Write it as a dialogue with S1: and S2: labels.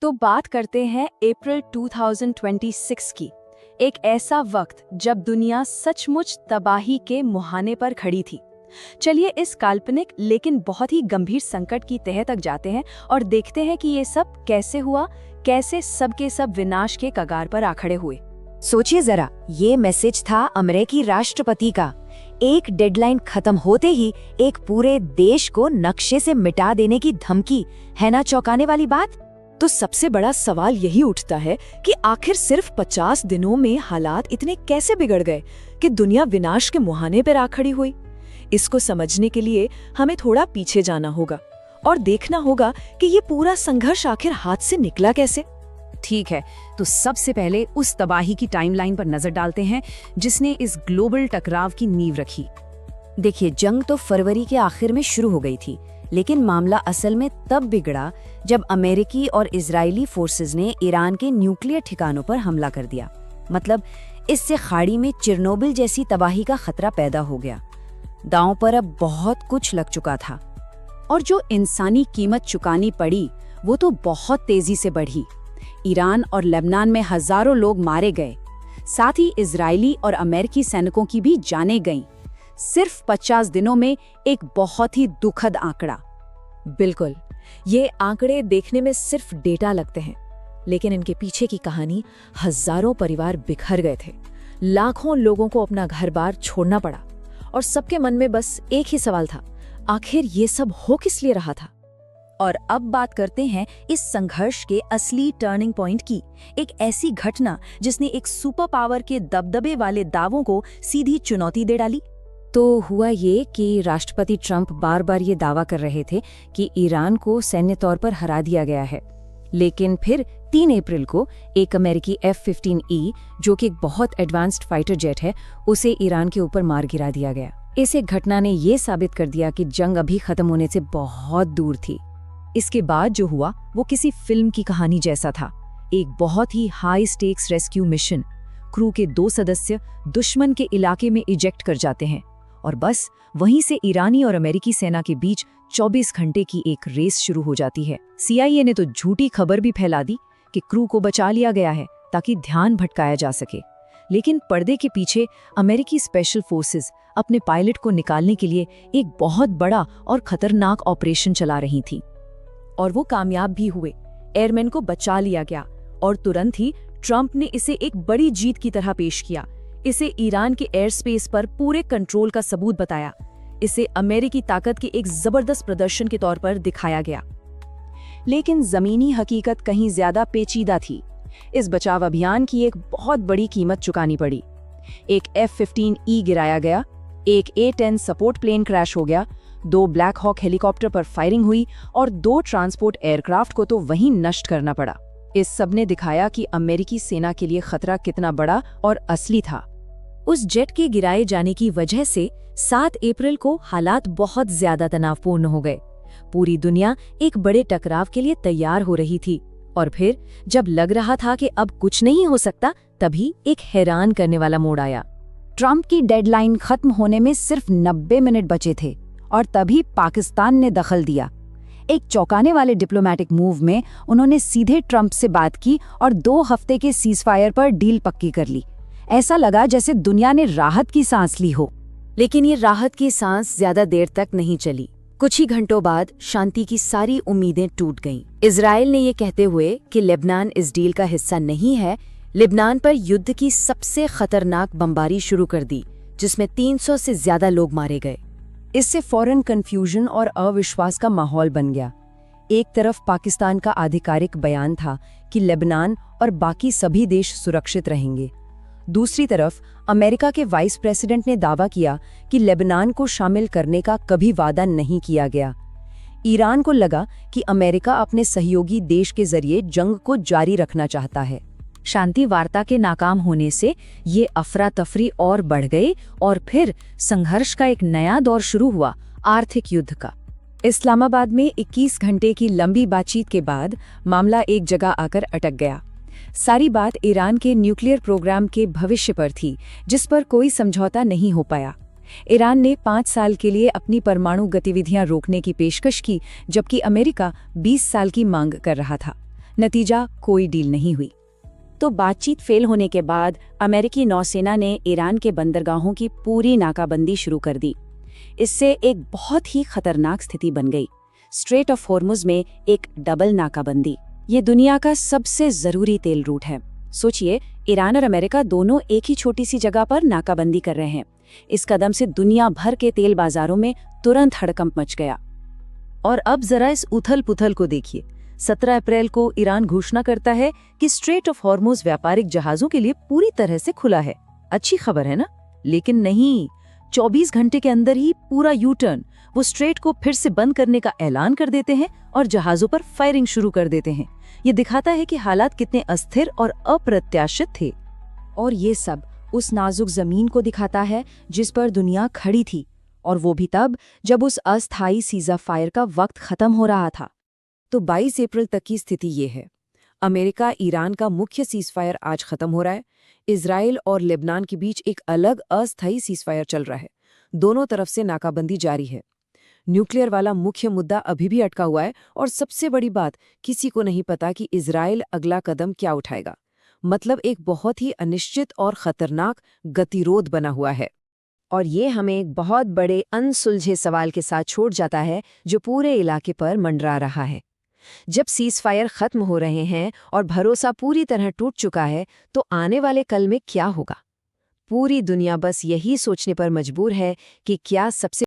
S1: तो बात करते हैं अप्रैल 2026 की। एक ऐसा वक्त जब दुनिया सचमुच तबाही के मुहाने पर खड़ी थी। चलिए इस काल्पनिक लेकिन बहुत ही गंभीर संकट की तह तक जाते हैं और देखते हैं कि ये सब कैसे हुआ, कैसे सब के सब विनाश के कगार पर आ खड़े हुए।
S2: सोचिए जरा, ये मैसेज था अमेरिकी राष्ट्रपति का। एक डेडलाइन खत्म होते ही एक पूरे देश को नक्शे से मिटा देने की धमकी, है ना चौंकाने वाली बात।
S3: तो सबसे बड़ा सवाल यही उठता है कि आखिर सिर्फ 50 दिनों में हालात इतने कैसे बिगड़ गए कि दुनिया विनाश के मुहाने पर आ खड़ी हुई। इसको समझने के लिए हमें थोड़ा पीछे जाना होगा और देखना होगा कि ये पूरा संघर्ष आखिर हाथ से निकला कैसे।
S4: ठीक है, तो सबसे पहले उस तबाही की टाइमलाइन पर नजर डालते हैं जिसने इस ग्लोबल टकराव की नींव रखी।
S2: देखिए, जंग तो फरवरी के आखिर में शुरू हो गई थी, लेकिन मामला असल में तब बिगड़ा जब अमेरिकी और इजरायली फोर्सेस ने ईरान के न्यूक्लियर ठिकानों पर हमला कर दिया। मतलब इससे खाड़ी में चिरनोबिल जैसी तबाही का खतरा पैदा हो गया। दांव पर अब बहुत कुछ लग चुका था
S4: और जो इंसानी कीमत चुकानी पड़ी वो तो बहुत तेजी से बढ़ी। ईरान और लेबनान में हजारों लोग मारे गए, साथ ही इजरायली और अमेरिकी सैनिकों की भी जानें गईं। सिर्फ 50 दिनों में एक बहुत ही दुखद आंकड़ा।
S3: बिल्कुल, ये आंकड़े देखने में सिर्फ डेटा लगते हैं, लेकिन इनके पीछे की कहानी, हजारों परिवार बिखर गए थे, लाखों लोगों को अपना घर-बार छोड़ना पड़ा और सबके मन में बस एक ही सवाल था, आखिर ये सब हो किस लिए रहा था।
S1: और अब बात करते हैं इस संघर्ष के असली टर्निंग पॉइंट की। एक ऐसी घटना जिसने एक सुपर पावर के दबदबे वाले दावों को सीधी चुनौती दे डाली।
S2: तो हुआ ये कि राष्ट्रपति ट्रंप बार बार ये दावा कर रहे थे कि ईरान को सैन्य तौर पर हरा दिया गया है, लेकिन फिर 3 अप्रैल को एक अमेरिकी F-15E, जो कि एक बहुत एडवांस्ड फाइटर जेट है, उसे ईरान के ऊपर मार गिरा दिया गया। इस एक घटना ने ये साबित कर दिया कि जंग अभी खत्म होने से बहुत दूर थी।
S3: इसके बाद जो हुआ वो किसी फिल्म की कहानी जैसा था। एक बहुत ही high stakes rescue mission. Crew के 2 सदस्य दुश्मन के इलाके में इजेक्ट कर जाते हैं और बस वहीं से ईरानी और अमेरिकी सेना के बीच 24 घंटे की एक रेस शुरू हो जाती है। CIA ने तो झूठी खबर भी फैला दी कि क्रू को बचा लिया गया है ताकि ध्यान भटकाया जा सके, लेकिन पर्दे के पीछे अमेरिकी स्पेशल फोर्सेस अपने पायलट को निकालने के लिए एक बहुत बड़ा और खतरनाक ऑपरेशन चला रही थी।
S1: और वो कामयाब भी हुए। एयरमैन को बचा लिया गया और तुरंत ही ट्रंप ने इसे एक बड़ी जीत की तरह पेश किया। इसे ईरान के एयर स्पेस पर पूरे कंट्रोल का सबूत बताया। इसे अमेरिकी ताकत के एक जबरदस्त प्रदर्शन के तौर पर दिखाया गया। लेकिन जमीनी हकीकत कहीं ज्यादा पेचीदा थी। इस बचाव अभियान की एक बहुत बड़ी कीमत चुकानी पड़ी। एक F-15E गिराया गया, एक A-10 सपोर्ट प्लेन क्रैश हो गया, 2 ब्लैक हॉक हेलीकॉप्टर पर फायरिंग हुई और 2 ट्रांसपोर्ट एयरक्राफ्ट को तो वहीं नष्ट करना पड़ा। इस सब ने दिखाया कि अमेरिकी सेना के लिए खतरा कितना बड़ा और असली था। उस जेट के गिराए जाने की वजह से 7 अप्रैल को हालात बहुत ज्यादा तनावपूर्ण हो गए। पूरी दुनिया एक बड़े टकराव के लिए तैयार हो रही थी और फिर जब लग रहा था कि अब कुछ नहीं हो सकता, तभी एक हैरान करने वाला मोड़ आया।
S2: ट्रंप की डेडलाइन खत्म होने में सिर्फ 90 मिनट बचे थे और तभी पाकिस्तान ने दखल दिया। एक चौंकाने वाले डिप्लोमेटिक मूव में उन्होंने सीधे ट्रंप से बात की और 2 हफ्ते के सीजफायर पर डील पक्की कर ली। ऐसा लगा जैसे दुनिया ने राहत की सांस ली हो।
S1: लेकिन ये राहत की सांस ज्यादा देर तक नहीं चली। कुछ ही घंटों बाद शांति की सारी उम्मीदें टूट गईं। इजराइल ने ये कहते हुए कि लेबनान इस डील का हिस्सा नहीं है, लेबनान पर युद्ध की सबसे खतरनाक बमबारी शुरू कर दी, जिसमें 300 से ज्यादा लोग मारे गए। इससे फौरन कंफ्यूजन और अविश्वास का माहौल बन गया। एक तरफ पाकिस्तान का आधिकारिक बयान था कि लेबनान और बाकी सभी देश सुरक्षित रहेंगे। दूसरी तरफ अमेरिका के वाइस प्रेसिडेंट ने दावा किया कि लेबनान को शामिल करने का कभी वादा नहीं किया गया। ईरान को लगा कि अमेरिका अपने सहयोगी देश के जरिए जंग को जारी रखना चाहता है। शांति वार्ता के नाकाम होने से ये अफरा तफरी और बढ़ गई और फिर संघर्ष का एक नया दौर शुरू हुआ, आर्थिक युद्ध का। इस्लामाबाद में 21 घंटे की लंबी बातचीत के बाद मामला एक जगह आकर अटक गया। सारी बात ईरान के न्यूक्लियर प्रोग्राम के भविष्य पर थी, जिस पर कोई समझौता नहीं हो पाया। ईरान ने 5 साल के लिए अपनी परमाणु गतिविधियां रोकने की पेशकश की, जबकि अमेरिका 20 साल की मांग कर रहा था।
S3: नतीजा कोई डील नहीं हुई।
S4: तो बातचीत फेल होने के बाद अमेरिकी नौसेना ने ईरान के बंदरगाहों की पूरी नाकाबंदी शुरू कर दी। इससे एक बहुत ही खतरनाक स्थिति बन गई। स्ट्रेट ऑफ हॉर्मुज में एक डबल नाकाबंदी। ये दुनिया का सबसे जरूरी तेल रूट है। सोचिए, ईरान और अमेरिका दोनों एक ही छोटी सी जगह पर नाकाबंदी कर रहे हैं। इस कदम से दुनिया भर के तेल बाजारों में तुरंत हड़कंप मच गया।
S3: और अब जरा इस उथल पुथल को देखिए। 17 अप्रैल को ईरान घोषणा करता है कि स्ट्रेट ऑफ हॉर्मुज व्यापारिक जहाजों के लिए पूरी तरह से खुला है। अच्छी खबर है ना? लेकिन नहीं, 24 घंटे के अंदर ही पूरा यू टर्न, वो स्ट्रेट को फिर से बंद करने का ऐलान कर देते हैं और जहाजों पर फायरिंग शुरू कर देते हैं। ये दिखाता है कि हालात कितने अस्थिर और अप्रत्याशित थे।
S2: और ये सब उस नाजुक जमीन को दिखाता है जिस पर दुनिया खड़ी थी, और वो भी तब जब उस अस्थायी सीज़फायर का वक्त खत्म हो रहा था।
S3: तो 22 अप्रैल तक की स्थिति ये है। अमेरिका ईरान का मुख्य सीज़फायर आज खत्म हो रहा है। इजराइल और लेबनान के बीच एक अलग अस्थायी सीज़फायर चल रहा है। दोनों तरफ से नाकाबंदी जारी है। न्यूक्लियर वाला मुख्य मुद्दा अभी भी अटका हुआ है, और सबसे बड़ी बात, किसी को नहीं पता कि इजराइल अगला कदम क्या उठाएगा। मतलब एक बहुत ही अनिश्चित और खतरनाक गतिरोध बना हुआ है। और ये हमें एक बहुत बड़े अनसुलझे सवाल के साथ छोड़ जाता है जो पूरे इलाके पर मंडरा रहा है। जब सीज़फायर खत्म हो रहे हैं और भरोसा पूरी तरह टूट चुका है, तो आने वाले कल में क्या होगा? पूरी दुनिया बस यही सोचने पर मजबूर है कि क्या सबसे